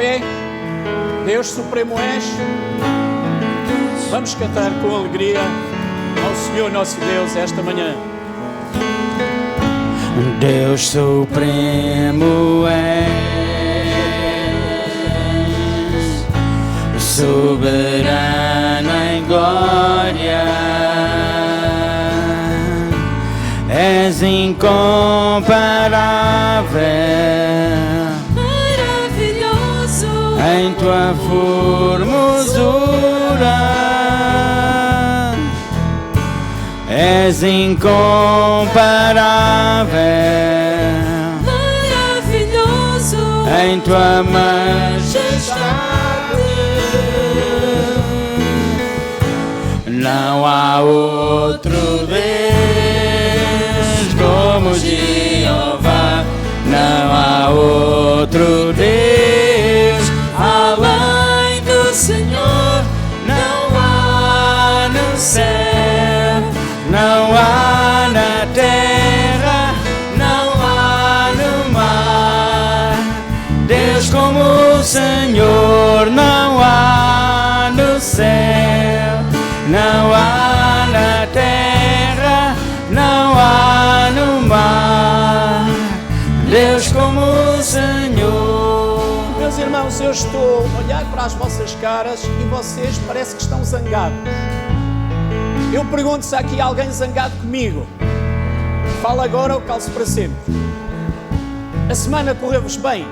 fé, Deus Supremo és. Vamos cantar com alegria ao Senhor nosso Deus esta manhã. Deus Supremo és, soberano em glória, és incomparável, maravilhoso em tua formosura, és incomparável, maravilhoso em tua majestade. Não há outro Deus como Jeová, não há outro Deus além do Senhor, não há no céu, não há na terra, não há no mar. Deus como o Senhor, não há no céu, não há na terra, não há no mar. Deus como o Senhor. Meus irmãos, eu estou a olhar para as vossas caras e vocês parece que estão zangados. Eu pergunto se há aqui alguém zangado comigo. Fala agora ou cale-se para sempre. A semana correu-vos bem?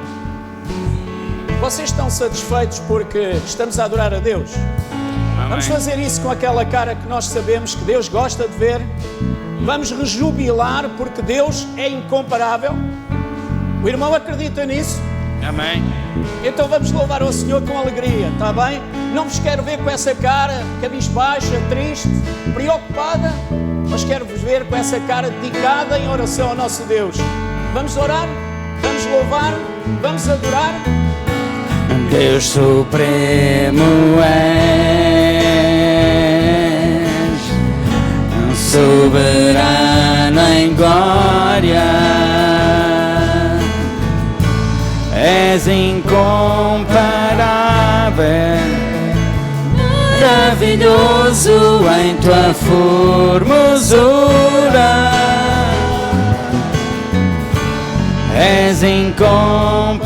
Vocês estão satisfeitos porque estamos a adorar a Deus? Vamos fazer isso com aquela cara que nós sabemos que Deus gosta de ver. Vamos rejubilar porque Deus é incomparável. O irmão acredita nisso? Amém. Então vamos louvar ao Senhor com alegria, está bem? Não vos quero ver com essa cara cabisbaixa, triste, preocupada, mas quero-vos ver com essa cara dedicada em oração ao nosso Deus. Vamos orar? Vamos louvar? Vamos adorar? Deus Supremo és, soberano em glória, és incomparável, maravilhoso em tua formosura, és incomparável,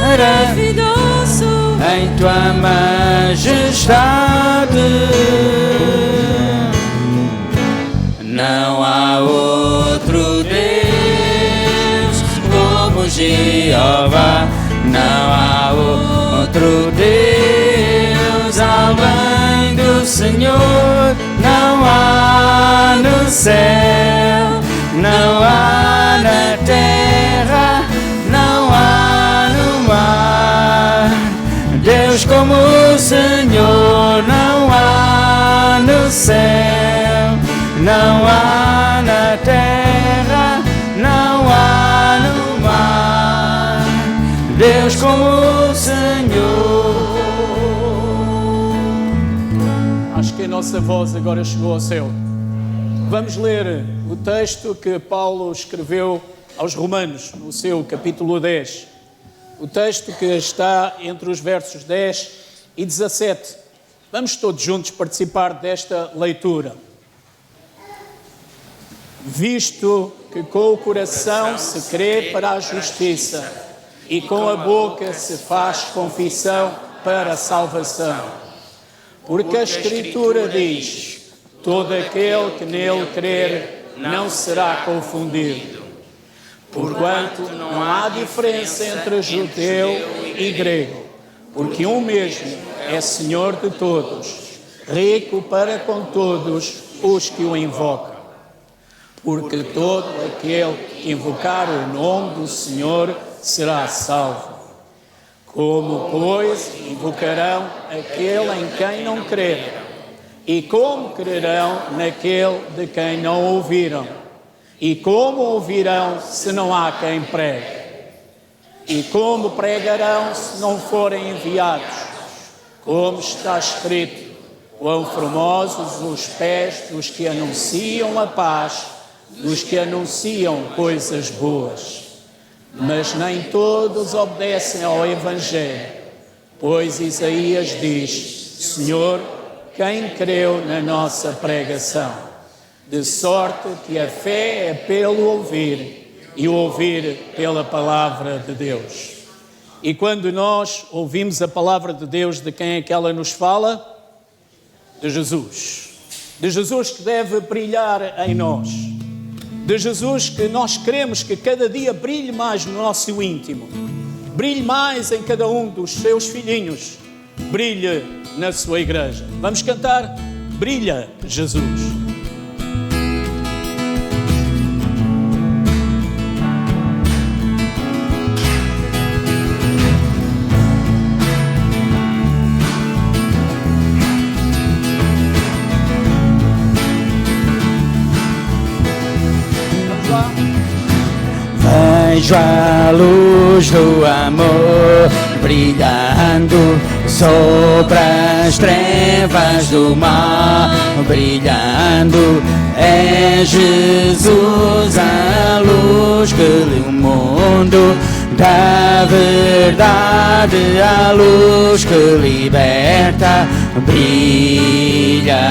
maravilhoso em tua majestade. Não há outro Deus como Jeová, não há outro Deus além do Senhor, não há no céu, não há na terra, não há no mar. Deus como o Senhor, não há no céu, não há na terra, não há no mar. Deus como o Senhor. Acho que a nossa voz agora chegou ao céu. Vamos ler o texto que Paulo escreveu aos Romanos, no seu capítulo 10. O texto que está entre os versos 10 e 17. Vamos todos juntos participar desta leitura. Visto que com o coração se crê para a justiça e com a boca se faz confissão para a salvação. Porque a Escritura diz: todo aquele que nele crer não será confundido. Porquanto não há diferença entre judeu e grego, porque um mesmo é Senhor de todos, rico para com todos os que o invocam. Porque todo aquele que invocar o nome do Senhor será salvo. Como, pois, invocarão aquele em quem não creram? E como crerão naquele de quem não ouviram? E como ouvirão se não há quem pregue? E como pregarão se não forem enviados? Como está escrito: quão formosos os pés dos que anunciam a paz, dos que anunciam coisas boas. mas nem todos obedecem ao Evangelho. Pois Isaías diz: Senhor, quem creu na nossa pregação? De sorte que a fé é pelo ouvir, e o ouvir pela palavra de Deus. E quando nós ouvimos a palavra de Deus, de quem é que ela nos fala? De Jesus. De Jesus que deve brilhar em nós. De Jesus que nós queremos que cada dia brilhe mais no nosso íntimo. Brilhe mais em cada um dos seus filhinhos. Brilhe na sua igreja. Vamos cantar Brilha, Jesus. Vejo a luz do amor brilhando sobre as trevas do mal, brilhando. É Jesus a luz que ilumina o mundo da verdade, a luz que liberta. Brilha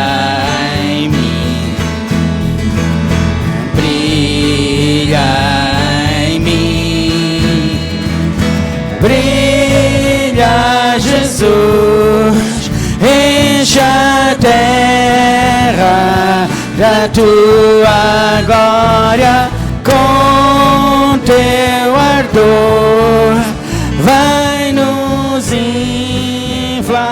em mim, brilha. Brilha, Jesus, enche a terra da tua glória com teu ardor, vai nos inflamar.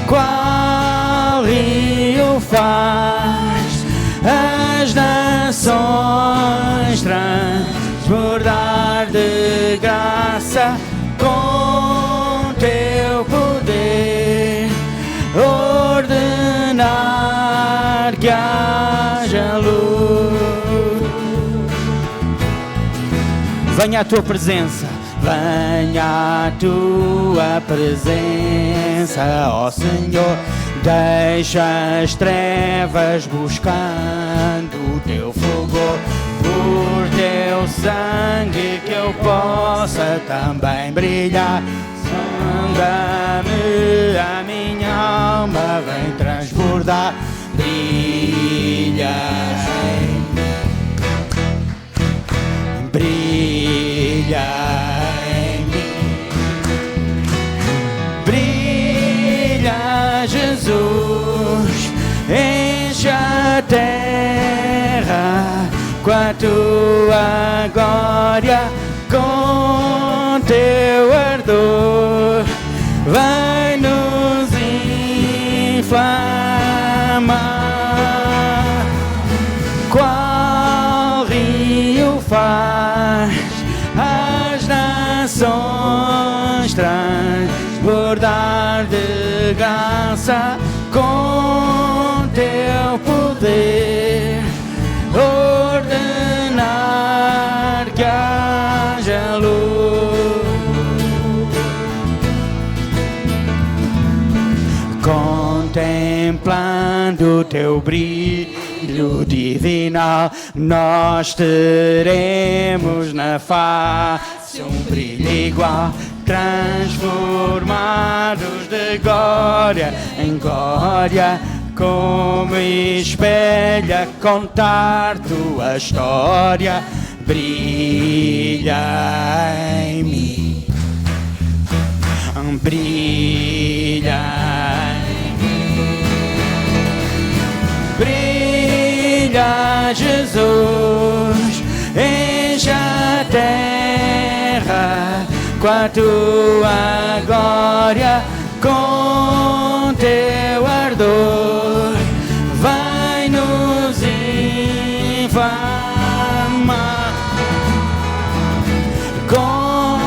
Qual rio faz as nações transbordar de graça com teu poder, ordenar que haja luz. Venha a tua presença, venha a tua presença, ó Senhor. Deixa as trevas buscando o teu fogo, por teu sangue que eu possa também brilhar. Sonda-me, a minha alma vem transbordar. Brilha em mim, brilha em mim, brilha, Jesus, enche a terra com a tua glória, com teu ardor, vai nos inflamar. Qual rio faz as nações transbordar de graça com teu poder, ordenar que haja luz. Contemplando o teu brilho divinal, nós teremos na face um brilho igual, transformados de glória em glória, como espelha contar tua história. Brilha em mim, brilha em mim, brilha, Jesus, enche a terra com a tua glória, com teu ardor, vai nos inflamar. Com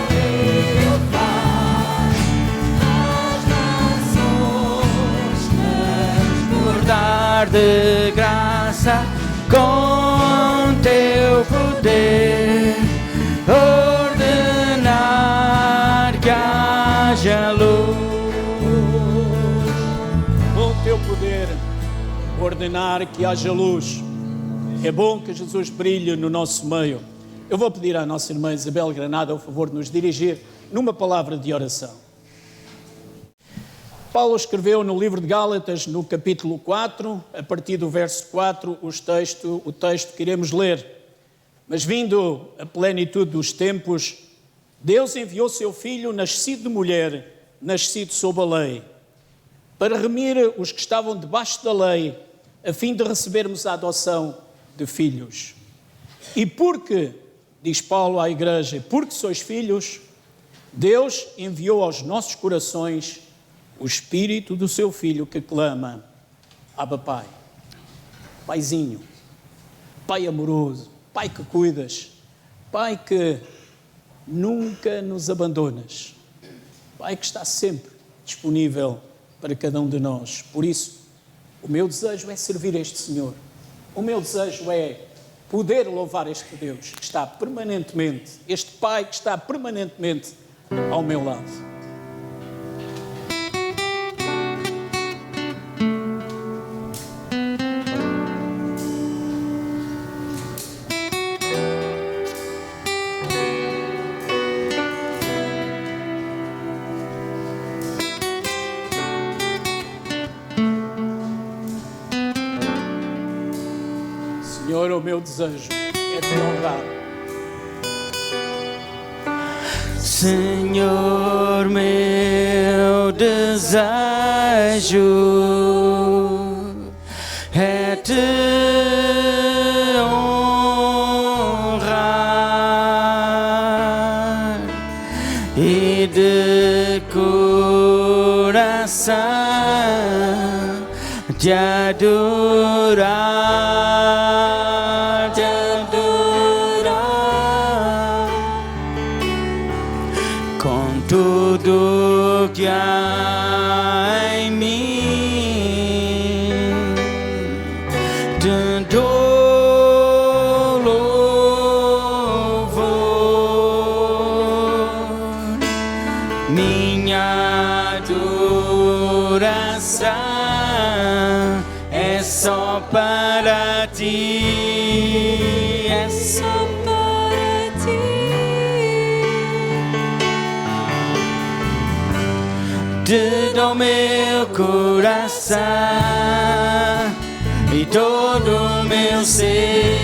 teu paz, as nações transbordar de graça, com teu poder, ordenar que haja luz. Com teu poder, ordenar que haja luz. É bom que Jesus brilhe no nosso meio. Eu vou pedir à nossa irmã Isabel Granada o favor de nos dirigir numa palavra de oração. Paulo escreveu no livro de Gálatas, no capítulo 4, a partir do verso 4, o texto que iremos ler. Mas vindo a plenitude dos tempos, Deus enviou seu Filho, nascido de mulher, nascido sob a lei, para remir os que estavam debaixo da lei, a fim de recebermos a adoção de filhos. E porque, diz Paulo à igreja, porque sois filhos, Deus enviou aos nossos corações o Espírito do seu Filho que clama, Abba Pai. Paizinho, Pai amoroso, Pai que cuidas, Pai que nunca nos abandonas, Pai que está sempre disponível para cada um de nós. Por isso, o meu desejo é servir este Senhor. O meu desejo é poder louvar este Deus que está permanentemente, este Pai que está permanentemente ao meu lado. Senhor, o meu desejo é te honrar. Senhor, meu desejo é te honrar e de coração te adorar, te adorar com tudo que há em mim. Te dou louvor, minha adoração é só para ti, é só para ti. te dou meu coração e todo o meu ser.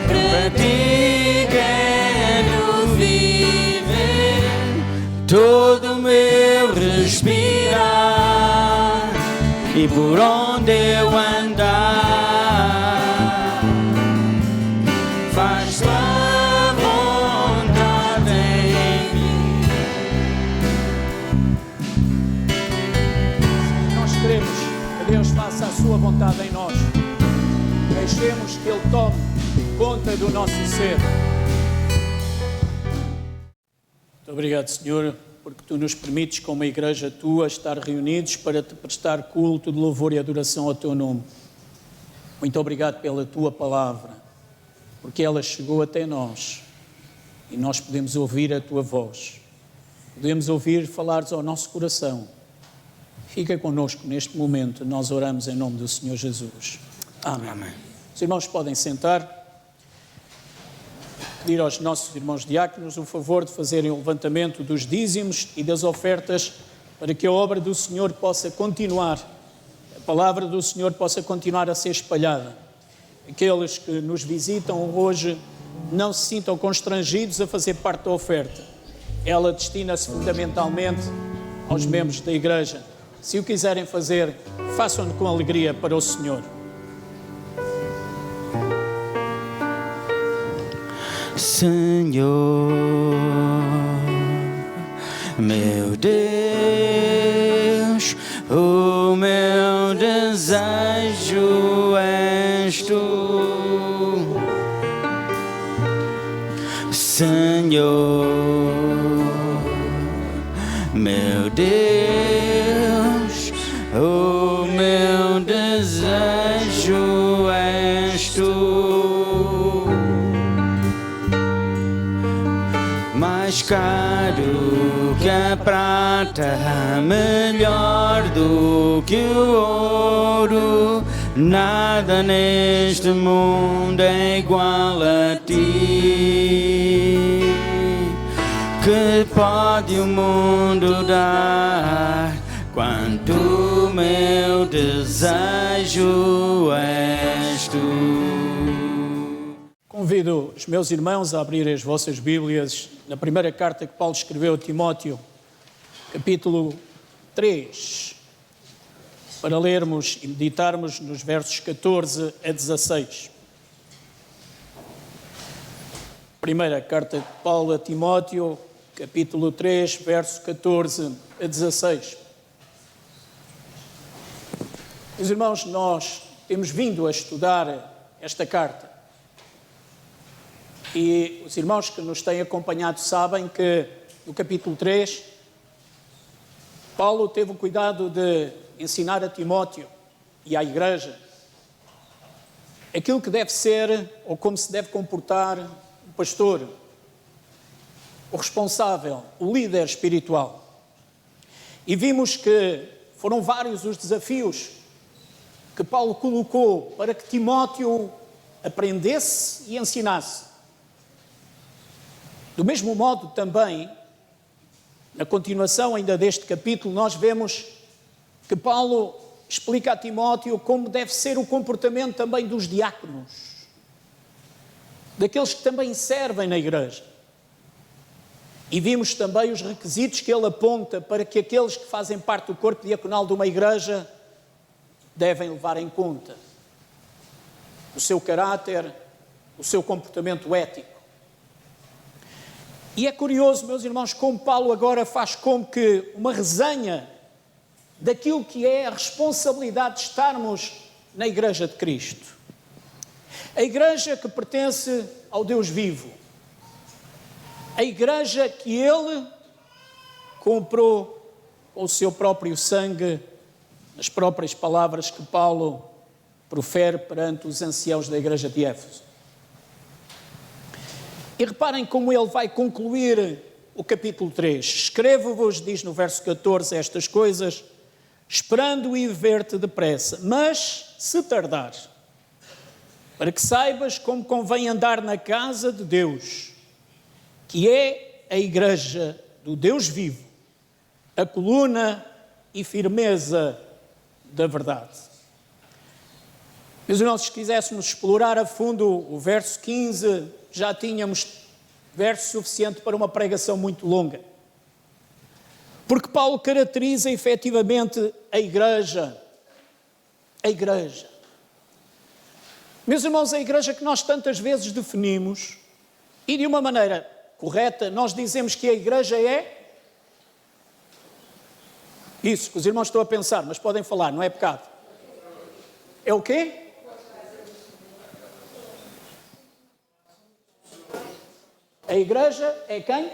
Para ti quero viver, todo o meu respirar e por onde eu andar, faz tua vontade em mim. Nós queremos que Deus faça a sua vontade em nós. Deixemos que Ele tome conta do nosso ser. Muito obrigado, Senhor, porque Tu nos permites, como a igreja Tua, estar reunidos para Te prestar culto de louvor e adoração ao Teu nome. Muito obrigado pela Tua palavra, porque ela chegou até nós e nós podemos ouvir a Tua voz. Podemos ouvir falares ao nosso coração. Fica connosco neste momento, nós oramos em nome do Senhor Jesus. Amém. Amém. Os irmãos podem sentar. Pedir aos nossos irmãos diáconos o favor de fazerem o levantamento dos dízimos e das ofertas para que a obra do Senhor possa continuar, a palavra do Senhor possa continuar a ser espalhada. Aqueles que nos visitam hoje não se sintam constrangidos a fazer parte da oferta. Ela destina-se fundamentalmente aos membros da igreja. Se o quiserem fazer, façam-no com alegria para o Senhor. Senhor, meu Deus, o meu desejo és tu. Senhor, meu Deus, o meu desejo és tu. Mais caro que a prata, melhor do que o ouro, Nada neste mundo é igual a ti. Que pode o mundo dar? Quanto meu desejo és tu. Convido os meus irmãos a abrirem as vossas Bíblias na primeira carta que Paulo escreveu a Timóteo, capítulo 3, para lermos e meditarmos nos versos 14 a 16. Primeira carta de Paulo a Timóteo, capítulo 3, verso 14 a 16. Meus irmãos, nós temos vindo a estudar esta carta e os irmãos que nos têm acompanhado sabem que no capítulo 3, Paulo teve o cuidado de ensinar a Timóteo e à igreja aquilo que deve ser ou como se deve comportar o pastor, o responsável, o líder espiritual. E vimos que foram vários os desafios que Paulo colocou para que Timóteo aprendesse e ensinasse. Do mesmo modo também, na continuação ainda deste capítulo, nós vemos que Paulo explica a Timóteo como deve ser o comportamento também dos diáconos, daqueles que também servem na igreja. E vimos também os requisitos que ele aponta para que aqueles que fazem parte do corpo diaconal de uma igreja devem levar em conta o seu caráter, o seu comportamento ético. E é curioso, meus irmãos, como Paulo agora faz como que uma resenha daquilo que é a responsabilidade de estarmos na Igreja de Cristo. A Igreja que pertence ao Deus vivo. A Igreja que Ele comprou com o seu próprio sangue, as próprias palavras que Paulo profere perante os anciãos da Igreja de Éfeso. E reparem como ele vai concluir o capítulo 3. Escrevo-vos, diz no verso 14, estas coisas, esperando ir ver-te depressa, mas se tardares, para que saibas como convém andar na casa de Deus, que é a Igreja do Deus vivo, a coluna e firmeza da verdade. Meus irmãos, se quiséssemos explorar a fundo o verso 15, já tínhamos verso suficiente para uma pregação muito longa. Porque Paulo caracteriza efetivamente a igreja. A igreja. Meus irmãos, a igreja que nós tantas vezes definimos, e de uma maneira correta, nós dizemos que a igreja é isso que os irmãos estão a pensar, mas podem falar, não é pecado. É o quê? A igreja é quem?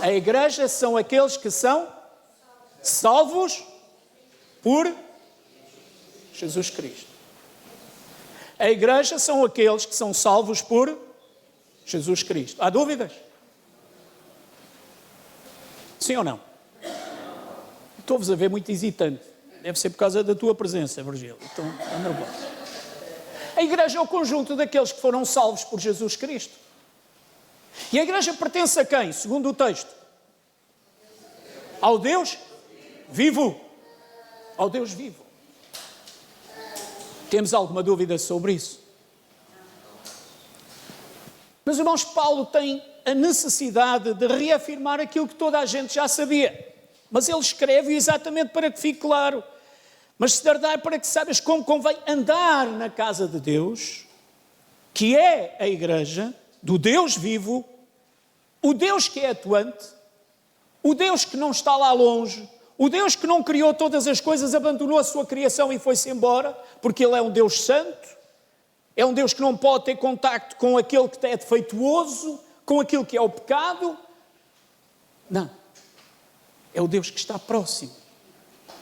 A igreja são aqueles que são salvos por Jesus Cristo. A igreja são aqueles que são salvos por Jesus Cristo. Há dúvidas? Sim ou não? Estou-vos a ver muito hesitante. Deve ser por causa da tua presença, Virgílio. Então, é nervoso. A igreja é o conjunto daqueles que foram salvos por Jesus Cristo. E a igreja pertence a quem, segundo o texto? Ao Deus vivo. Ao Deus vivo. Temos alguma dúvida sobre isso? Meus irmãos, Paulo tem a necessidade de reafirmar aquilo que toda a gente já sabia. Mas ele escreve exatamente para que fique claro. Mas se tardar para que saibas como convém andar na casa de Deus, que é a igreja do Deus vivo, o Deus que é atuante, o Deus que não está lá longe, o Deus que não criou todas as coisas, abandonou a sua criação e foi-se embora, porque Ele é um Deus santo, é um Deus que não pode ter contacto com aquele que é defeituoso, com aquilo que é o pecado. Não. É o Deus que está próximo.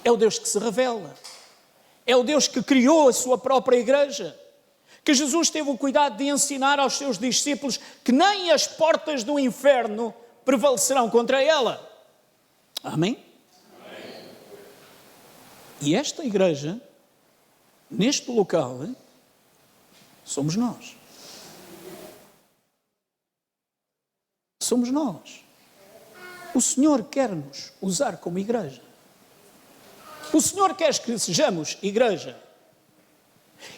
É o Deus que se revela. É o Deus que criou a sua própria igreja. Que Jesus teve o cuidado de ensinar aos seus discípulos que nem as portas do inferno prevalecerão contra ela. Amém? Amém. E esta igreja neste local, somos nós. Somos nós. O Senhor quer-nos usar como igreja. O Senhor quer que sejamos igreja.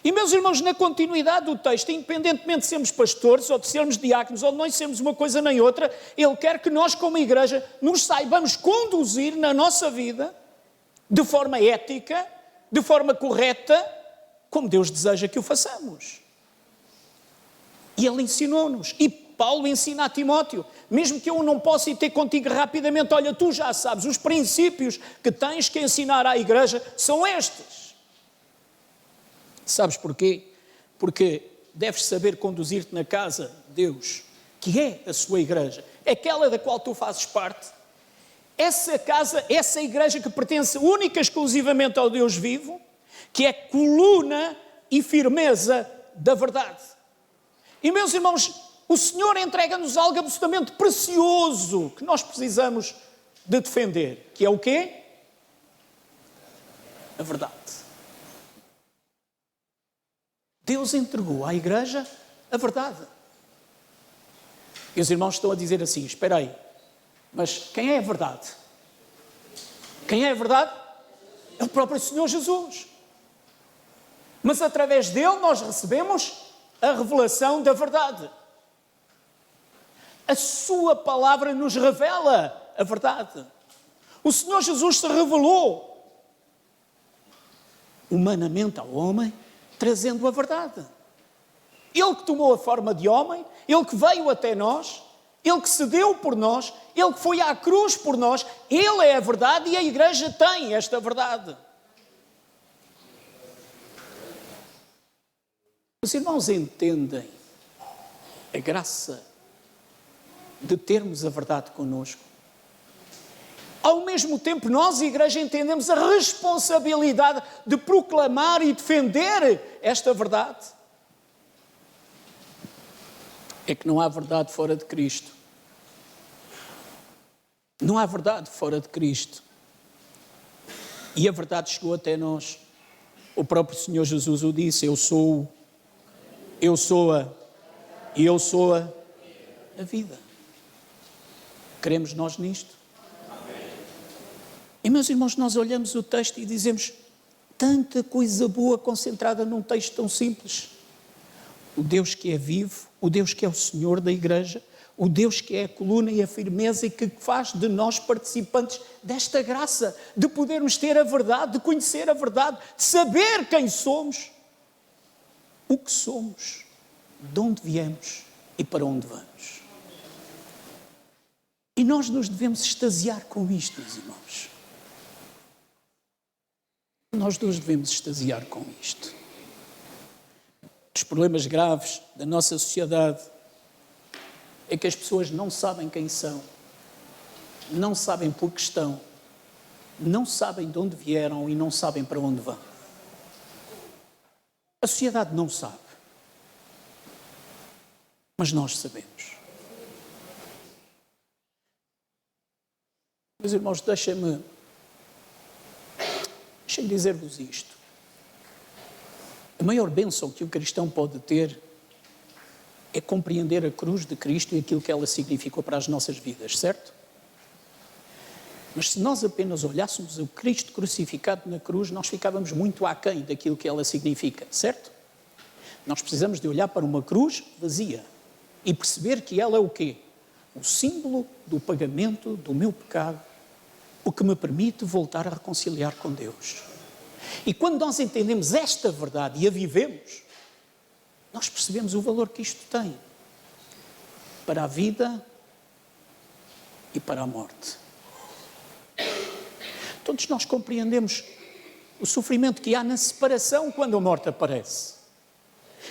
E, meus irmãos, na continuidade do texto, independentemente de sermos pastores, ou de sermos diáconos, ou de não sermos uma coisa nem outra, Ele quer que nós, como igreja, nos saibamos conduzir na nossa vida de forma ética, de forma correta, como Deus deseja que o façamos. E Ele ensinou-nos. E Paulo ensina a Timóteo, mesmo que eu não possa ir ter contigo rapidamente, olha, tu já sabes, os princípios que tens que ensinar à igreja são estes. Sabes porquê? Porque deves saber conduzir-te na casa de Deus, que é a sua igreja, aquela da qual tu fazes parte. Essa casa, essa igreja que pertence única e exclusivamente ao Deus vivo, que é coluna e firmeza da verdade. E, meus irmãos, o Senhor entrega-nos algo absolutamente precioso que nós precisamos de defender, que é o quê? A verdade. Deus entregou à igreja a verdade. E os irmãos estão a dizer assim, espera aí, mas quem é a verdade? Quem é a verdade? É o próprio Senhor Jesus. Mas através dele nós recebemos a revelação da verdade. A sua palavra nos revela a verdade. O Senhor Jesus se revelou humanamente ao homem, trazendo a verdade. Ele que tomou a forma de homem, Ele que veio até nós, Ele que se deu por nós, Ele que foi à cruz por nós, Ele é a verdade e a igreja tem esta verdade. Os irmãos entendem a graça de termos a verdade connosco. Ao mesmo tempo, nós, igreja, entendemos a responsabilidade de proclamar e defender esta verdade. É que não há verdade fora de Cristo. Não há verdade fora de Cristo. E a verdade chegou até nós. O próprio Senhor Jesus o disse, eu sou a vida. Cremos nós nisto? E, meus irmãos, nós olhamos o texto e dizemos tanta coisa boa concentrada num texto tão simples. O Deus que é vivo, o Deus que é o Senhor da igreja, o Deus que é a coluna e a firmeza e que faz de nós participantes desta graça, de podermos ter a verdade, de conhecer a verdade, de saber quem somos, o que somos, de onde viemos e para onde vamos. E nós nos devemos extasiar com isto, meus irmãos. Nós nos devemos extasiar com isto. Os problemas graves da nossa sociedade é que as pessoas não sabem quem são, não sabem por que estão, não sabem de onde vieram e não sabem para onde vão. A sociedade não sabe, mas nós sabemos. Meus irmãos, deixem-me dizer-vos isto. A maior bênção que o cristão pode ter é compreender a cruz de Cristo e aquilo que ela significou para as nossas vidas, certo? Mas se nós apenas olhássemos o Cristo crucificado na cruz, nós ficávamos muito aquém daquilo que ela significa, certo? Nós precisamos de olhar para uma cruz vazia e perceber que ela é o quê? O símbolo do pagamento do meu pecado, o que me permite voltar a reconciliar com Deus. E quando nós entendemos esta verdade e a vivemos, nós percebemos o valor que isto tem para a vida e para a morte. Todos nós compreendemos o sofrimento que há na separação quando a morte aparece.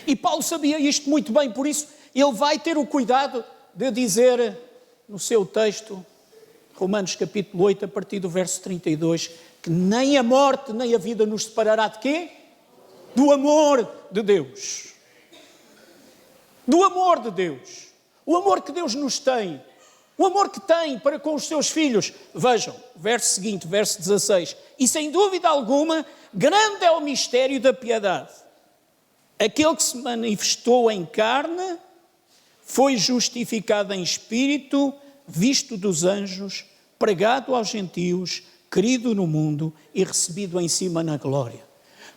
E Paulo sabia isto muito bem, por isso ele vai ter o cuidado de dizer no seu texto, Romanos capítulo 8, a partir do verso 32, que nem a morte nem a vida nos separará de quê? Do amor de Deus. Do amor de Deus. O amor que Deus nos tem. O amor que tem para com os seus filhos. Vejam, verso seguinte, verso 16. E sem dúvida alguma, grande é o mistério da piedade. Aquele que se manifestou em carne, foi justificado em espírito, visto dos anjos, pregado aos gentios, querido no mundo e recebido em cima na glória.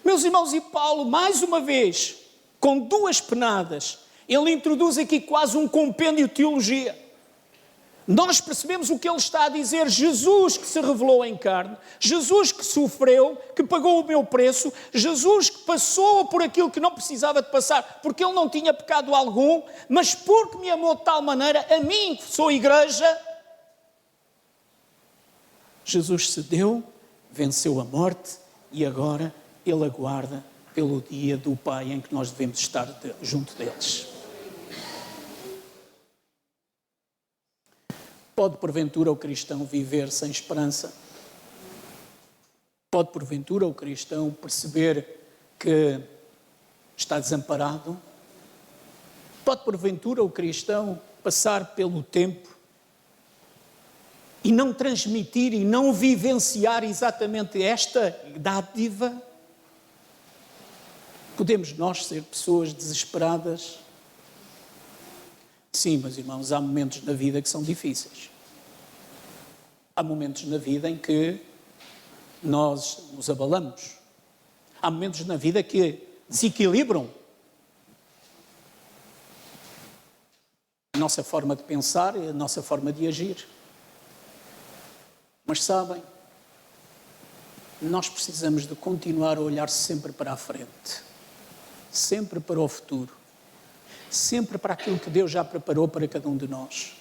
Meus irmãos, e Paulo, mais uma vez, com duas penadas, ele introduz aqui quase um compêndio de teologia. Nós percebemos o que ele está a dizer. Jesus que se revelou em carne, Jesus que sofreu, que pagou o meu preço, Jesus que passou por aquilo que não precisava de passar, porque ele não tinha pecado algum, mas porque me amou de tal maneira, a mim que sou igreja, Jesus cedeu, venceu a morte e agora ele aguarda pelo dia do Pai em que nós devemos estar junto deles. Pode, porventura, o cristão viver sem esperança? Pode, porventura, o cristão perceber que está desamparado? Pode, porventura, o cristão passar pelo tempo e não transmitir e não vivenciar exatamente esta dádiva? Podemos nós ser pessoas desesperadas? Sim, meus irmãos, há momentos na vida que são difíceis. Há momentos na vida em que nós nos abalamos. Há momentos na vida que desequilibram a nossa forma de pensar e a nossa forma de agir. Mas sabem, nós precisamos de continuar a olhar sempre para a frente, sempre para o futuro, sempre para aquilo que Deus já preparou para cada um de nós.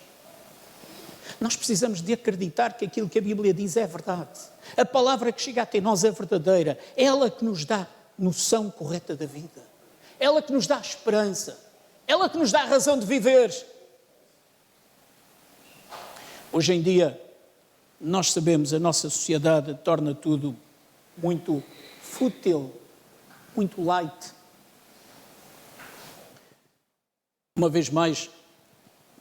Nós precisamos de acreditar que aquilo que a Bíblia diz é verdade. A palavra que chega até nós é verdadeira. Ela que nos dá noção correta da vida. Ela que nos dá esperança. Ela que nos dá razão de viver. Hoje em dia, nós sabemos, a nossa sociedade torna tudo muito fútil, muito light. Uma vez mais,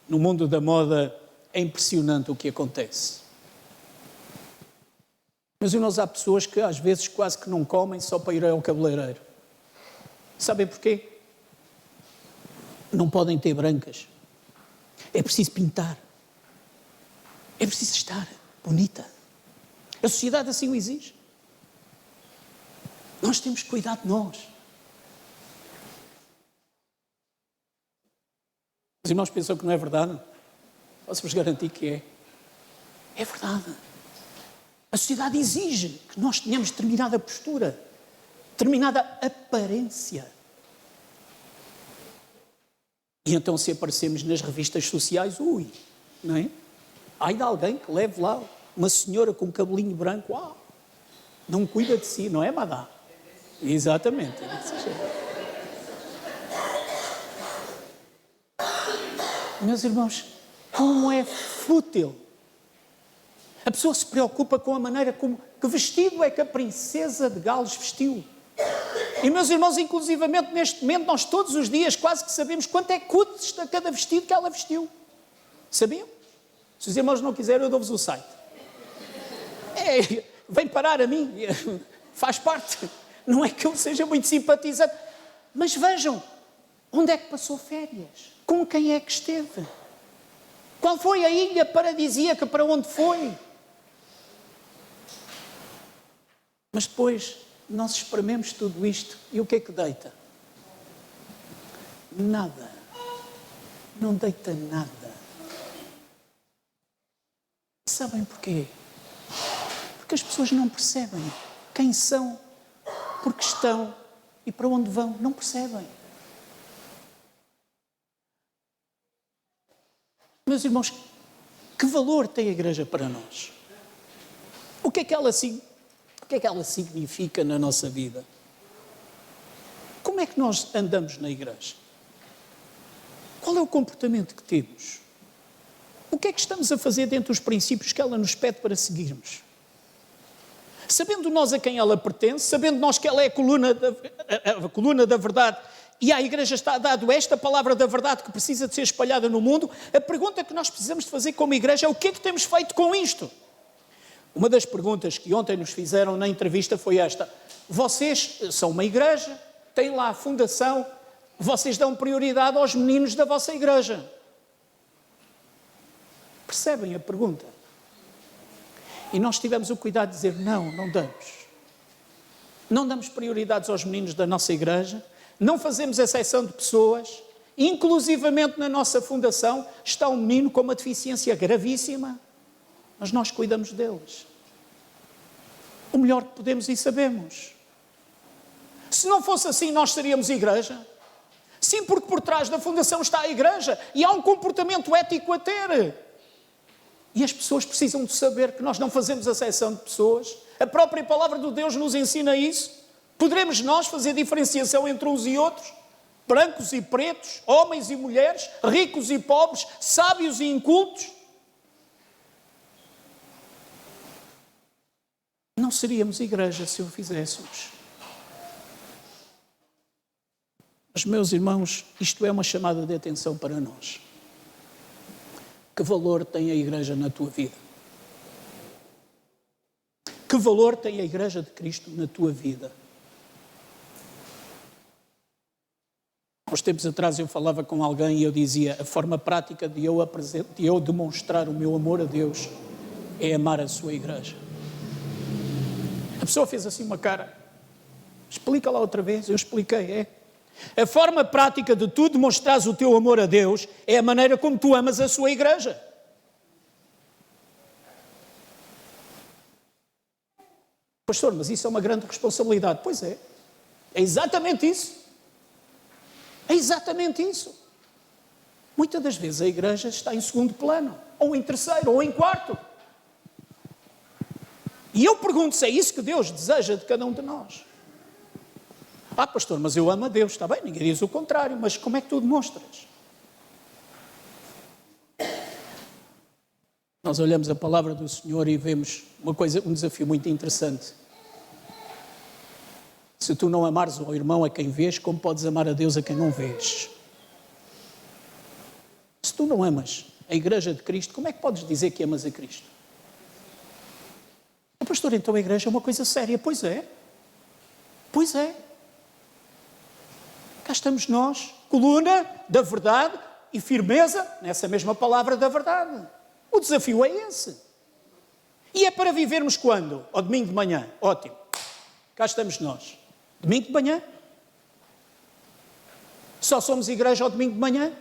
no mundo da moda, é impressionante o que acontece. Mas, irmãos, há pessoas que às vezes quase que não comem só para ir ao cabeleireiro. Sabem porquê? Não podem ter brancas. É preciso pintar. É preciso estar bonita. A sociedade assim o exige. Nós temos que cuidar de nós. Os irmãos pensam que não é verdade? Posso-vos garantir que é. É verdade. A sociedade exige que nós tenhamos determinada postura, determinada aparência. E então, se aparecemos nas revistas sociais, não é? Há de alguém que leve lá uma senhora com um cabelinho branco, não cuida de si, não é, madame? Exatamente. Meus irmãos, como é fútil. A pessoa se preocupa com a maneira como, que vestido é que a princesa de Gales vestiu. E, meus irmãos, inclusivamente neste momento, nós todos os dias quase que sabemos quanto é que custa cada vestido que ela vestiu. Sabiam? Se os irmãos não quiserem, eu dou-vos o site. Vem parar a mim, faz parte. Não é que eu seja muito simpatizante. Mas vejam, onde é que passou férias? Com quem é que esteve? Qual foi a ilha paradisíaca para onde foi? Mas depois nós esprememos tudo isto e o que é que deita? Nada. Não deita nada. Sabem porquê? Porque as pessoas não percebem quem são, porque estão e para onde vão. Não percebem. Meus irmãos, que valor tem a igreja para nós? O que é que ela significa na nossa vida? Como é que nós andamos na igreja? Qual é o comportamento que temos? O que é que estamos a fazer dentro dos princípios que ela nos pede para seguirmos? Sabendo nós a quem ela pertence, sabendo nós que ela é a coluna da verdade e à igreja está dado esta palavra da verdade que precisa de ser espalhada no mundo, a pergunta que nós precisamos de fazer como igreja é: o que é que temos feito com isto? Uma das perguntas que ontem nos fizeram na entrevista foi esta: vocês são uma igreja, têm lá a fundação, vocês dão prioridade aos meninos da vossa igreja. Percebem a pergunta? E nós tivemos o cuidado de dizer: não, não damos. Não damos prioridades aos meninos da nossa igreja, não fazemos exceção de pessoas, inclusivamente na nossa fundação está um menino com uma deficiência gravíssima, mas nós cuidamos deles. O melhor que podemos e sabemos. Se não fosse assim, nós seríamos igreja? Sim, porque por trás da fundação está a igreja e há um comportamento ético a ter. E as pessoas precisam de saber que nós não fazemos exceção de pessoas. A própria palavra de Deus nos ensina isso. Poderemos nós fazer diferenciação entre uns e outros? Brancos e pretos, homens e mulheres, ricos e pobres, sábios e incultos? Não seríamos igreja se o fizéssemos. Mas, meus irmãos, isto é uma chamada de atenção para nós. Que valor tem a igreja na tua vida? Que valor tem a igreja de Cristo na tua vida? Há uns tempos atrás eu falava com alguém e eu dizia: a forma prática de eu demonstrar o meu amor a Deus é amar a sua igreja. A pessoa fez assim uma cara. Explica lá outra vez. Eu expliquei, A forma prática de tu demonstrares o teu amor a Deus é a maneira como tu amas a sua igreja. Pastor, mas isso é uma grande responsabilidade. Pois é. É exatamente isso. É exatamente isso. Muitas das vezes a igreja está em segundo plano, ou em terceiro, ou em quarto. E eu pergunto se é isso que Deus deseja de cada um de nós. Pastor, mas eu amo a Deus. Está bem, ninguém diz o contrário, mas como é que tu demonstras? Nós olhamos a palavra do Senhor e vemos um desafio muito interessante. Se tu não amares o irmão a quem vês, como podes amar a Deus a quem não vês? Se tu não amas a igreja de Cristo, como é que podes dizer que amas a Cristo? Pastor, então a igreja é uma coisa séria. Pois é. Pois é. Cá estamos nós, coluna da verdade e firmeza nessa mesma palavra da verdade. O desafio é esse. E é para vivermos quando? Ao domingo de manhã. Ótimo. Cá estamos nós. Domingo de manhã? Só somos igreja ao domingo de manhã?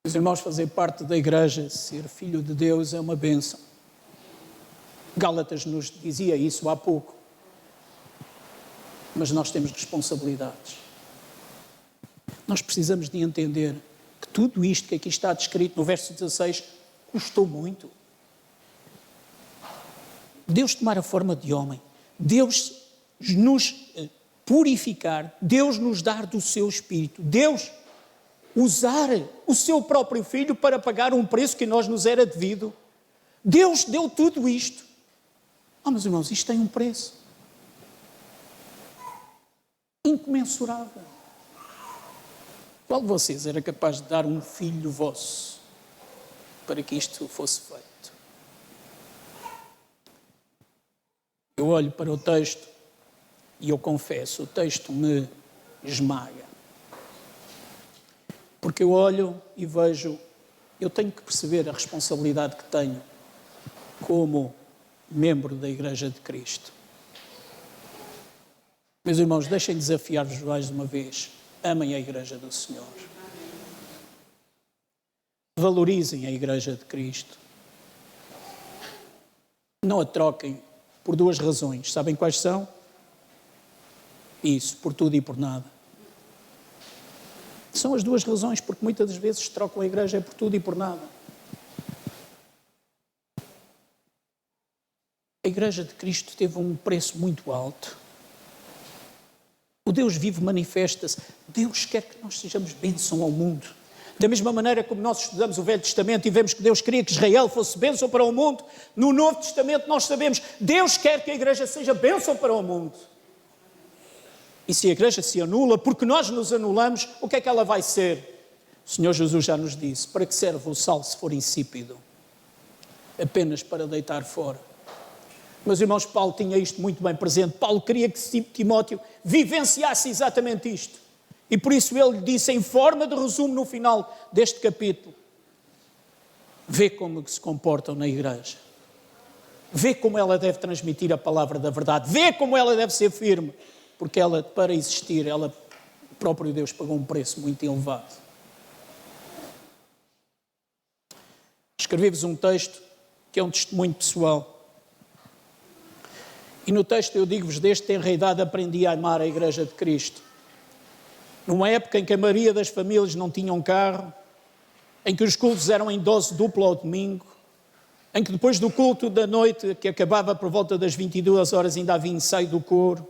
Meus irmãos, fazer parte da igreja, ser filho de Deus é uma bênção. Gálatas nos dizia isso há pouco. Mas nós temos responsabilidades. Nós precisamos de entender que tudo isto que aqui está descrito no verso 16 custou muito. Deus tomar a forma de homem, Deus nos purificar, Deus nos dar do seu Espírito, Deus usar o seu próprio Filho para pagar um preço que nós nos era devido. Deus deu tudo isto. Meus irmãos, isto tem um preço incomensurável. Qual de vocês era capaz de dar um filho vosso para que isto fosse feito? Eu olho para o texto e eu confesso, o texto me esmaga. Porque eu olho e vejo, eu tenho que perceber a responsabilidade que tenho como membro da Igreja de Cristo. Meus irmãos, deixem desafiar-vos mais uma vez. Amem a Igreja do Senhor. Valorizem a Igreja de Cristo. Não a troquem por duas razões. Sabem quais são? Isso, por tudo e por nada. São as duas razões, porque muitas das vezes trocam a igreja por tudo e por nada. A igreja de Cristo teve um preço muito alto. O Deus vivo manifesta-se. Deus quer que nós sejamos bênção ao mundo. Da mesma maneira como nós estudamos o Velho Testamento e vemos que Deus queria que Israel fosse bênção para o mundo, no Novo Testamento nós sabemos que Deus quer que a igreja seja bênção para o mundo. E se a igreja se anula, porque nós nos anulamos, o que é que ela vai ser? O Senhor Jesus já nos disse, para que serve o sal se for insípido? Apenas para deitar fora. Meus irmãos, Paulo tinha isto muito bem presente. Paulo queria que Timóteo vivenciasse exatamente isto. E por isso ele lhe disse, em forma de resumo no final deste capítulo, vê como se comportam na igreja. Vê como ela deve transmitir a palavra da verdade. Vê como ela deve ser firme. Porque ela, para existir, o próprio Deus pagou um preço muito elevado. Escrevi-vos um texto que é um testemunho pessoal. E no texto eu digo-vos, desde tenra idade aprendi a amar a Igreja de Cristo. Numa época em que a maioria das famílias não tinham carro, em que os cultos eram em dose dupla ao domingo, em que depois do culto da noite, que acabava por volta das 22 horas, ainda havia ensaio do coro,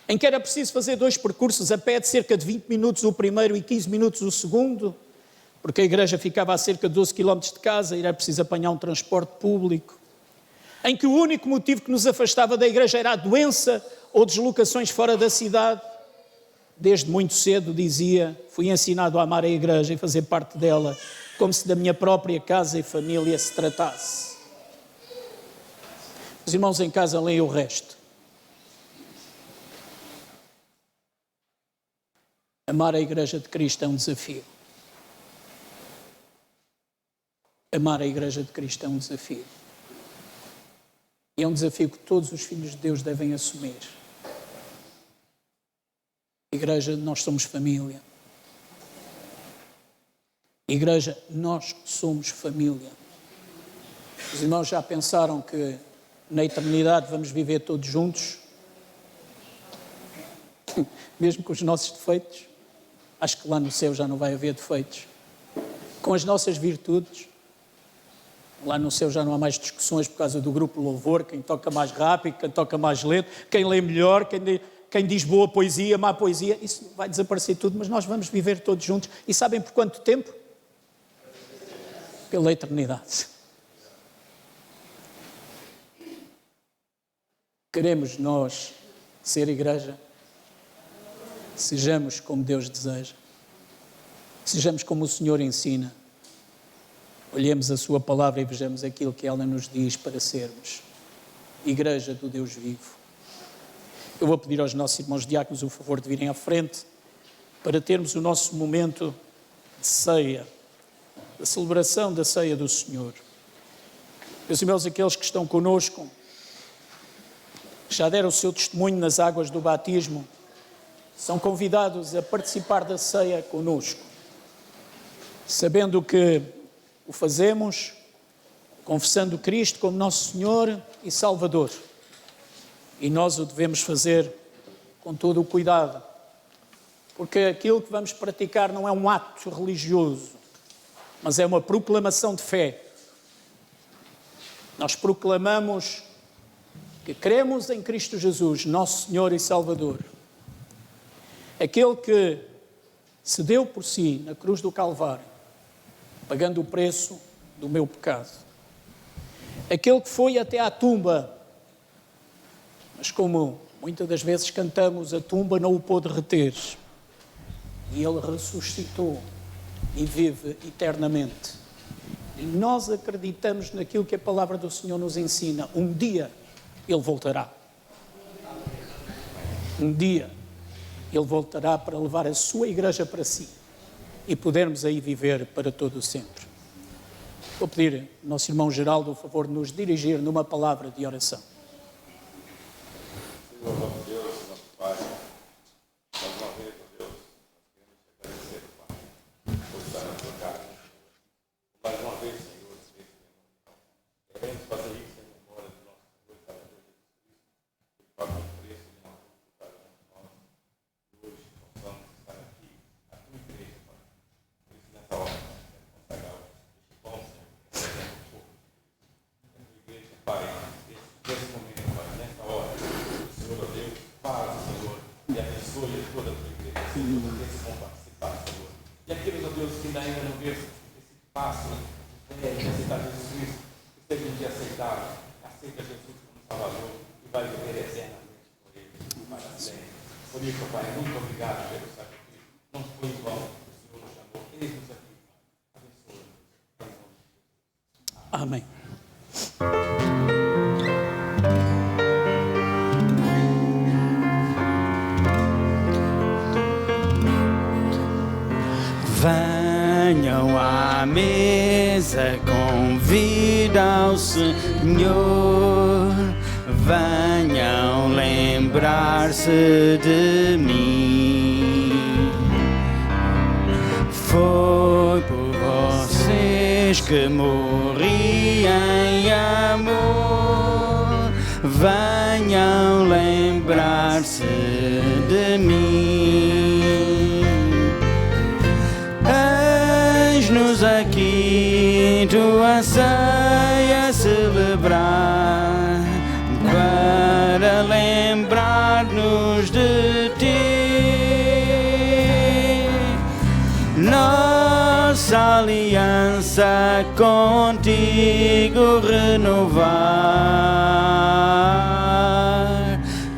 em que era preciso fazer 2 percursos a pé de cerca de 20 minutos o primeiro e 15 minutos o segundo, porque a igreja ficava a cerca de 12 km de casa e era preciso apanhar um transporte público, em que o único motivo que nos afastava da igreja era a doença ou deslocações fora da cidade. Desde muito cedo, dizia, fui ensinado a amar a igreja e fazer parte dela, como se da minha própria casa e família se tratasse. Os irmãos em casa leem o resto. Amar a Igreja de Cristo é um desafio. Amar a Igreja de Cristo é um desafio. E é um desafio que todos os filhos de Deus devem assumir. Igreja, nós somos família. Igreja, nós somos família. Os irmãos já pensaram que na eternidade vamos viver todos juntos? Mesmo com os nossos defeitos? Acho que lá no céu já não vai haver defeitos. Com as nossas virtudes? Lá no céu já não há mais discussões por causa do grupo louvor, quem toca mais rápido, quem toca mais lento, quem lê melhor, quem diz boa poesia, má poesia. Isso vai desaparecer tudo, mas nós vamos viver todos juntos. E sabem por quanto tempo? Pela eternidade. Queremos nós ser igreja? Sejamos como Deus deseja. Sejamos como o Senhor ensina. Olhemos a sua palavra e vejamos aquilo que ela nos diz para sermos igreja do Deus vivo. Eu vou pedir aos nossos irmãos diáconos o favor de virem à frente para termos o nosso momento de ceia, da celebração da ceia do Senhor. Meus irmãos, aqueles que estão conosco, já deram o seu testemunho nas águas do batismo, são convidados a participar da ceia conosco, sabendo que o fazemos confessando Cristo como nosso Senhor e Salvador. E nós o devemos fazer com todo o cuidado, porque aquilo que vamos praticar não é um ato religioso, mas é uma proclamação de fé. Nós proclamamos que cremos em Cristo Jesus, nosso Senhor e Salvador. Aquele que se deu por si na cruz do Calvário, pagando o preço do meu pecado. Aquele que foi até à tumba, mas como muitas das vezes cantamos, a tumba não o pôde reter. E ele ressuscitou e vive eternamente. E nós acreditamos naquilo que a palavra do Senhor nos ensina. Um dia ele voltará. Um dia ele voltará para levar a sua igreja para si e podermos aí viver para todo o sempre. Vou pedir ao nosso irmão Geraldo o favor de nos dirigir numa palavra de oração. Senhor, nosso Deus, nosso Pai, mais uma vez, ó Deus, nós queremos te agradecer, Pai, por estar na tua casa. Mais uma vez, Senhor, queremos fazer isso em memória do nosso Senhor e Salvador Jesus Cristo, que pagou o preço de uma cruz por cada um de nós. E hoje possamos estar aqui, a tua igreja, Pai. Por isso, nessa hora, nós queremos consagrar este pão, Senhor, que representa o corpo de Cristo. A tua igreja, Pai, nesse momento, Pai, nessa hora, Senhor, ó Deus, fala, Senhor, e abençoe toda a tua igreja, Senhor, que eles vão participar, Senhor. E aqueles, ó Deus, Deus, que ainda não deu esse passo de aceitar Jesus Cristo, que seja um dia aceitável, aceita Jesus como Salvador e vai viver eternamente por Ele, para sempre. Por isso, Pai, muito obrigado pelo sacrifício. Não foi em vão, o Senhor nos chamou, Ele nos aqui. Abençoe. Amém. Venham à mesa, convida ao Senhor. Venham lembrar-se de mim. Foi por vocês que morri em amor. Venham lembrar-se de mim. Eis-nos aqui, tua ceia a celebrar, para lembrar-nos de ti. Nossa aliança contigo renovar,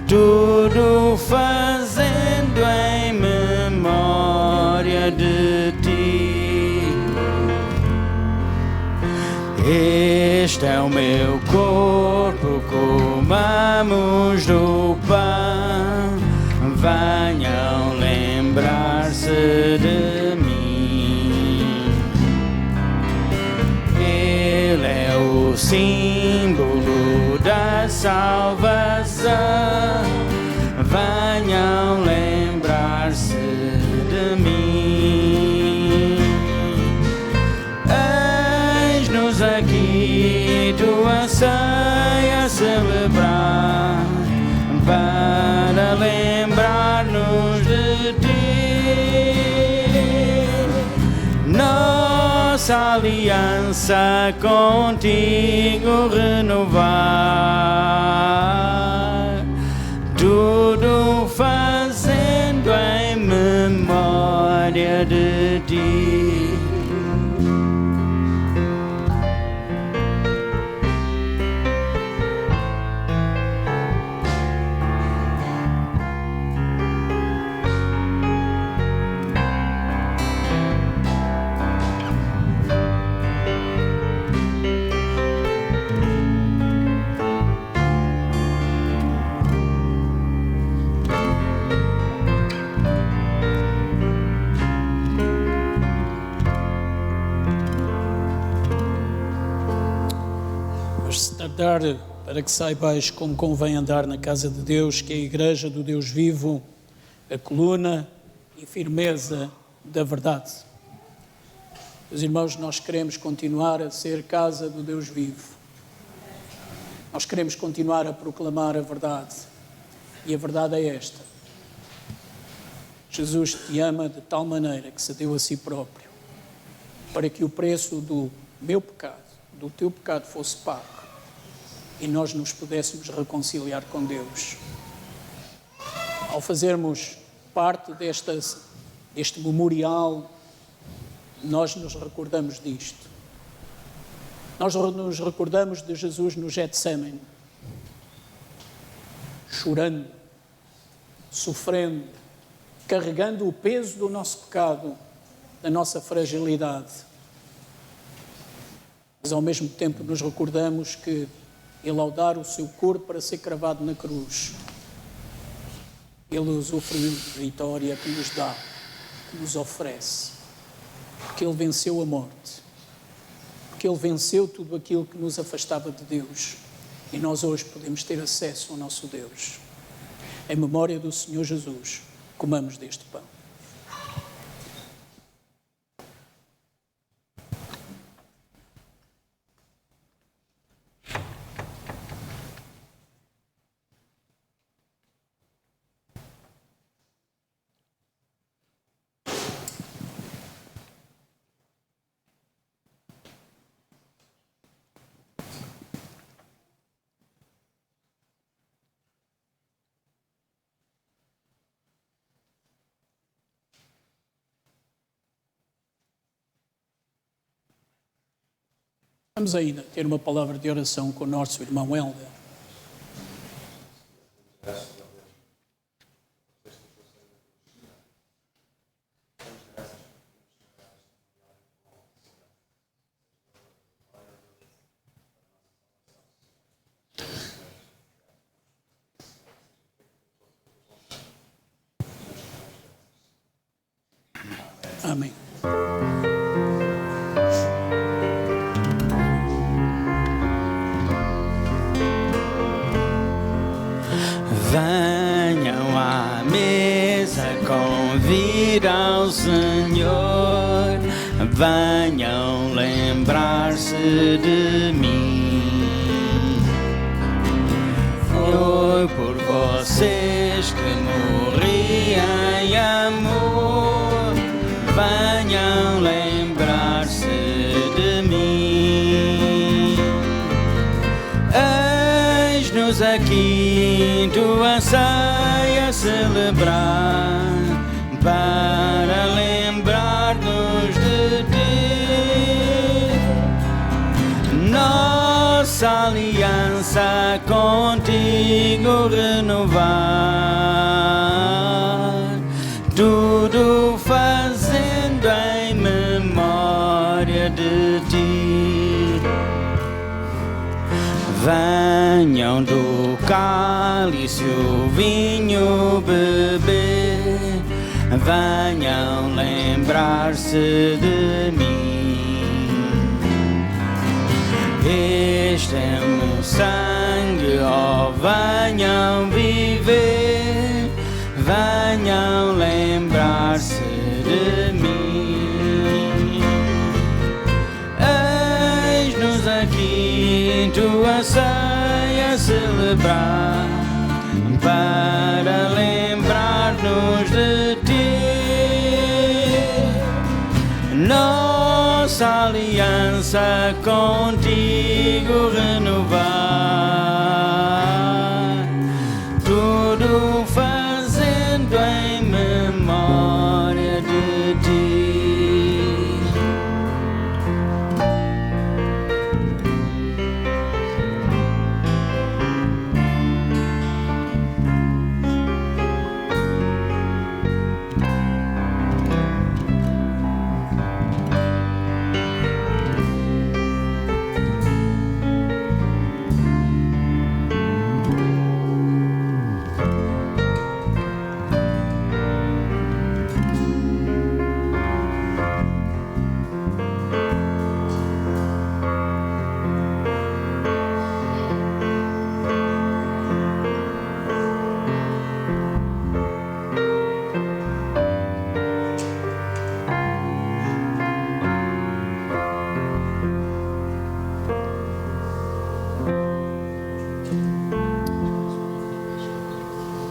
tudo fazendo em memória de ti. Este é o meu corpo, comamos do pão. Venham lembrar-se de mim. Ele é o símbolo da salvação. Venham lembrar-se de mim. Eis-nos aqui, tua ceia a celebrar, para lembrar-nos de ti. Nossa aliança contigo renovar, tudo fazendo em memória de ti. Tardar para que saibais como convém andar na casa de Deus, que é a igreja do Deus vivo, a coluna e firmeza da verdade. Meus irmãos, nós queremos continuar a ser casa do Deus vivo. Nós queremos continuar a proclamar a verdade. E a verdade é esta: Jesus te ama de tal maneira que se deu a si próprio, para que o preço do meu pecado, do teu pecado, fosse pago e nós nos pudéssemos reconciliar com Deus. Ao fazermos parte deste memorial, nós nos recordamos disto. Nós nos recordamos de Jesus no Getsemane, chorando, sofrendo, carregando o peso do nosso pecado, da nossa fragilidade. Mas ao mesmo tempo nos recordamos que Ele, ao dar o seu corpo para ser cravado na cruz, Ele usufruiu da vitória que nos dá, que nos oferece, porque Ele venceu a morte, porque Ele venceu tudo aquilo que nos afastava de Deus, e nós hoje podemos ter acesso ao nosso Deus. Em memória do Senhor Jesus, comamos deste pão. Vamos ainda ter uma palavra de oração com o nosso irmão Helder. Amém. Venham à mesa, convida ao Senhor, venham lembrar-se de mim. Foi por vocês que morri em amor, venham lembrar-se de mim. Eis-nos aqui, tua ceia celebrar, para lembrar-nos de ti. Nossa aliança contigo renovar, tudo fazendo em memória de ti. Venham do cálice o vinho beber, venham lembrar-se de mim. Este é meu sangue, ó, venham viver, venham lembrar-se de mim. Eis-nos aqui, tua ceia celebrar, para lembrar-nos de ti. Nossa aliança contigo renovar, tudo fazendo em memória de ti.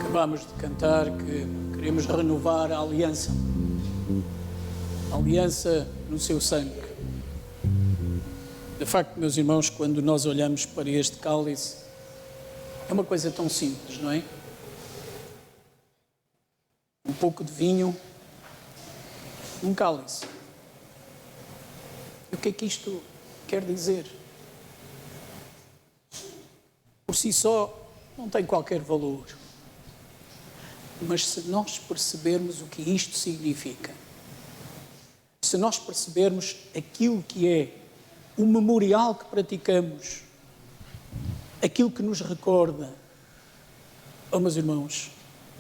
Acabamos de cantar que queremos renovar a aliança no seu sangue. De facto, meus irmãos, quando nós olhamos para este cálice, é uma coisa tão simples, não é? Um pouco de vinho, um cálice. E o que é que isto quer dizer? Por si só, não tem qualquer valor. Mas se nós percebermos o que isto significa, se nós percebermos aquilo que é o memorial que praticamos, aquilo que nos recorda, oh meus irmãos,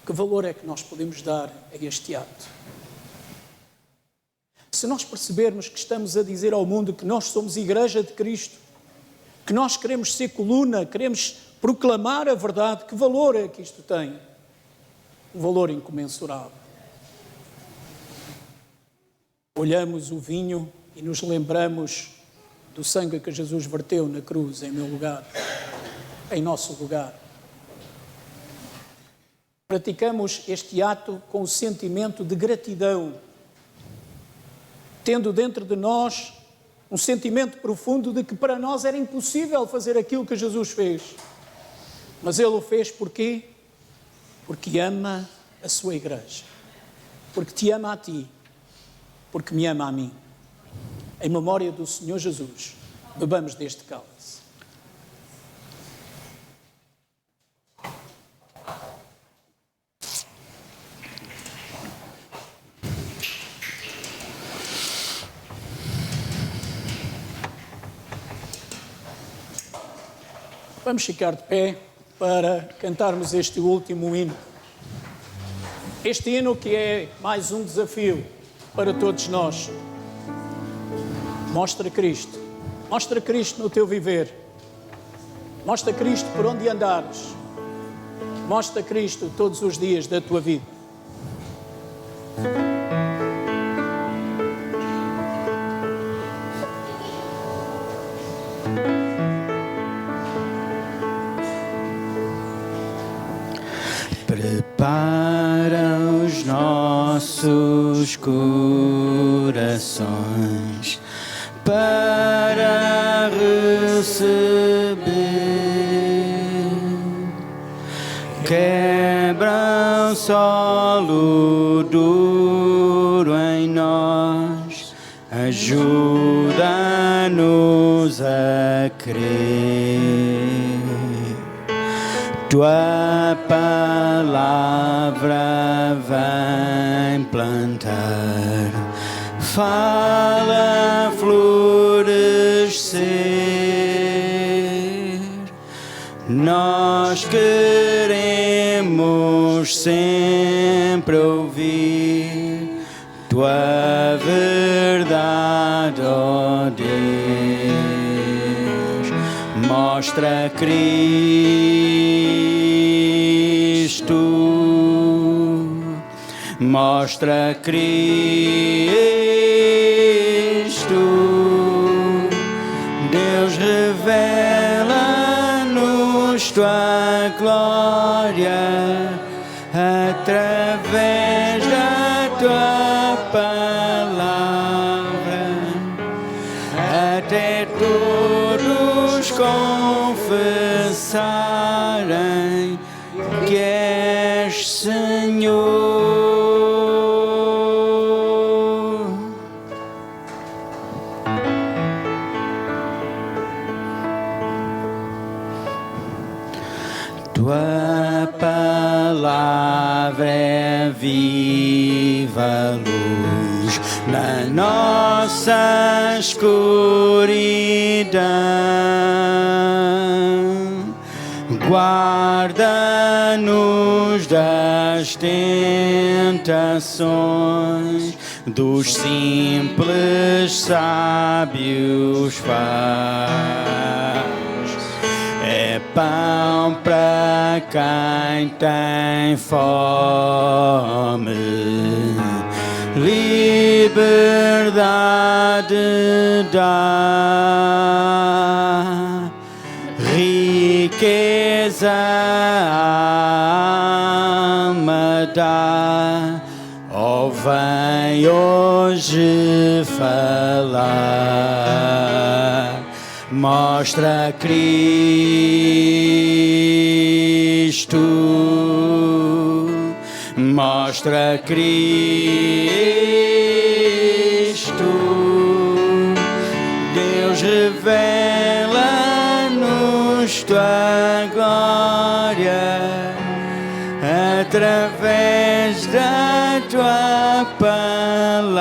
que valor é que nós podemos dar a este ato? Se nós percebermos que estamos a dizer ao mundo que nós somos Igreja de Cristo, que nós queremos ser coluna, queremos proclamar a verdade, que valor é que isto tem? Um valor incomensurável. Olhamos o vinho e nos lembramos do sangue que Jesus verteu na cruz em meu lugar, em nosso lugar. Praticamos este ato com o sentimento de gratidão, tendo dentro de nós um sentimento profundo de que para nós era impossível fazer aquilo que Jesus fez. Mas Ele o fez porquê? Porque ama a sua igreja, porque te ama a ti, porque me ama a mim. Em memória do Senhor Jesus, Bebamos deste cálice. Vamos ficar de pé para cantarmos este último hino. Este hino que é mais um desafio para todos nós. Mostra Cristo. Mostra Cristo no teu viver. Mostra Cristo por onde andares. Mostra Cristo todos os dias da tua vida. Prepara os nossos corações para receber. Quebra o solo duro em nós, ajuda-nos a crer. Tua palavra vem plantar, fala florescer. Nós queremos sempre ouvir tua verdade, ó Deus. Mostra Cristo, mostra Cristo. Deus, revela-nos tua glória através da tua palavra, até todos confessarem que és Senhor. Tua palavra é viva luz na nossa escuridão. Guarda-nos das tentações dos simples sábios faz. É pão para quem tem fome, liberdade dá, riqueza a alma dá. Oh, vem hoje falar, mostra Cristo, mostra Cristo. Deus, revela-nos tua glória através da tua palavra,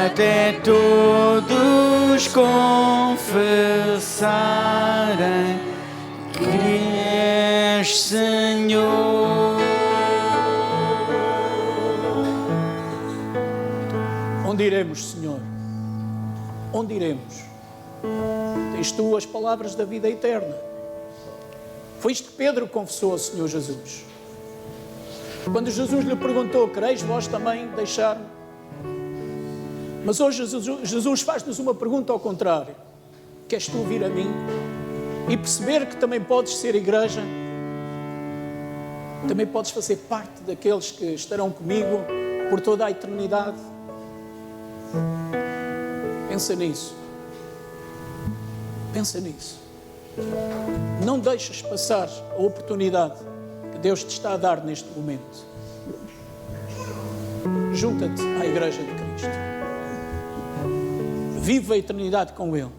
até todos confessarem que és Senhor. Onde iremos, Senhor? Onde iremos? Tens tu as palavras da vida eterna. Foi isto que Pedro confessou ao Senhor Jesus. Quando Jesus lhe perguntou: quereis vós também deixar-me? Mas hoje Jesus faz-nos uma pergunta ao contrário. Queres tu vir a mim e perceber que também podes ser igreja? Também podes fazer parte daqueles que estarão comigo por toda a eternidade? Pensa nisso. Pensa nisso. Não deixes passar a oportunidade que Deus te está a dar neste momento. Junta-te à Igreja de Cristo. vive a eternidade com Ele.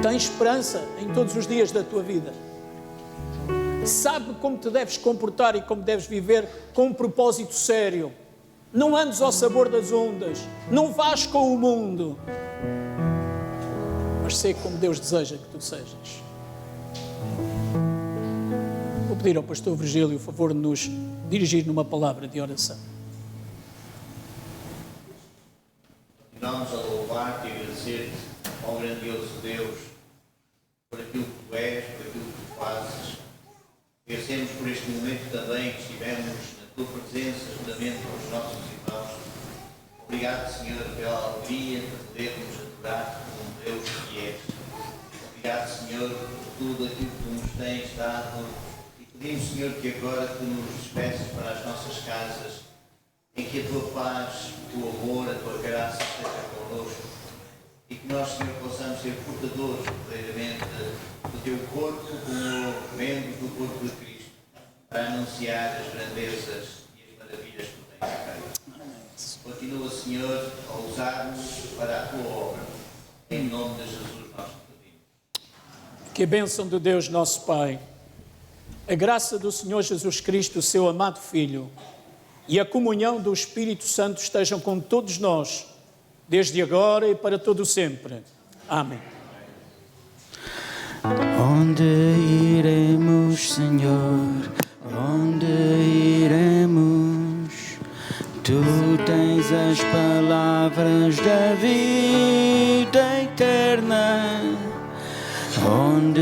Tem esperança em todos os dias da tua vida. Sabe como te deves comportar e como deves viver com um propósito sério. Não andes ao sabor das ondas. Não vás com o mundo. Mas sei como Deus deseja que tu sejas. Vou pedir ao pastor Virgílio o favor de nos dirigir numa palavra de oração. Continuamos a louvar-te e agradecer-te, ó grandioso Deus, por aquilo que tu és, por aquilo que tu fazes. Agradecemos por este momento também que estivemos na tua presença, juntamente com os nossos irmãos. Obrigado, Senhor, pela alegria de podermos adorar-te como Deus que és. Obrigado, Senhor, por tudo aquilo que tu nos tens dado. E pedimos, Senhor, que agora tu nos despeças para as nossas casas, em que a tua paz, o teu amor, a tua graça esteja connosco. E que nós, Senhor, possamos ser portadores verdadeiramente do teu corpo como membros do corpo de Cristo, para anunciar as grandezas e as maravilhas que tu tens feito. Continua, Senhor, a usar-nos para a tua obra. Em nome de Jesus nós te pedimos. Que a bênção de Deus, nosso Pai, a graça do Senhor Jesus Cristo, seu amado Filho, e a comunhão do Espírito Santo estejam com todos nós, desde agora e para todo sempre. Amém. Onde iremos, Senhor? Onde iremos? Tu tens as palavras da vida eterna. Onde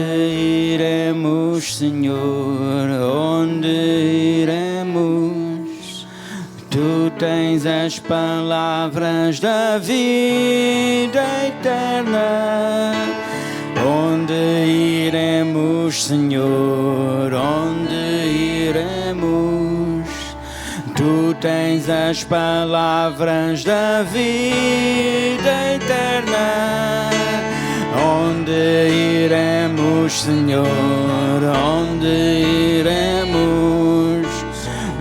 iremos, Senhor? Onde iremos? Tu tens as palavras da vida eterna. Onde iremos, Senhor? Onde iremos? Tu tens as palavras da vida eterna. Onde iremos, Senhor? Onde iremos?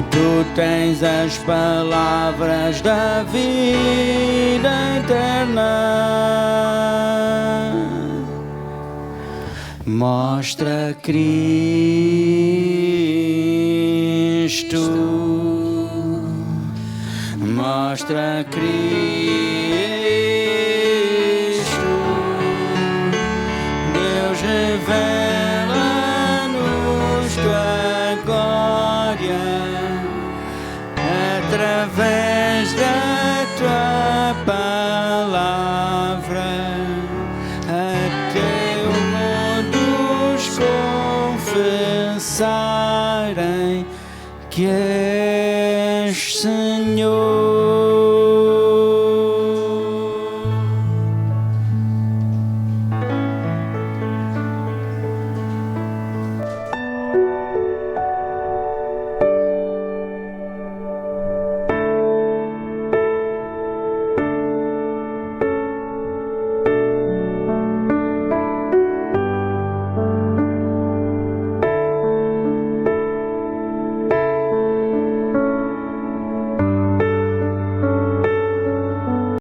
Tu tens as palavras da vida eterna. Mostra Cristo, mostra Cristo, Deus revela-nos tua glória através da tua palavra. Confessarem que és Senhor.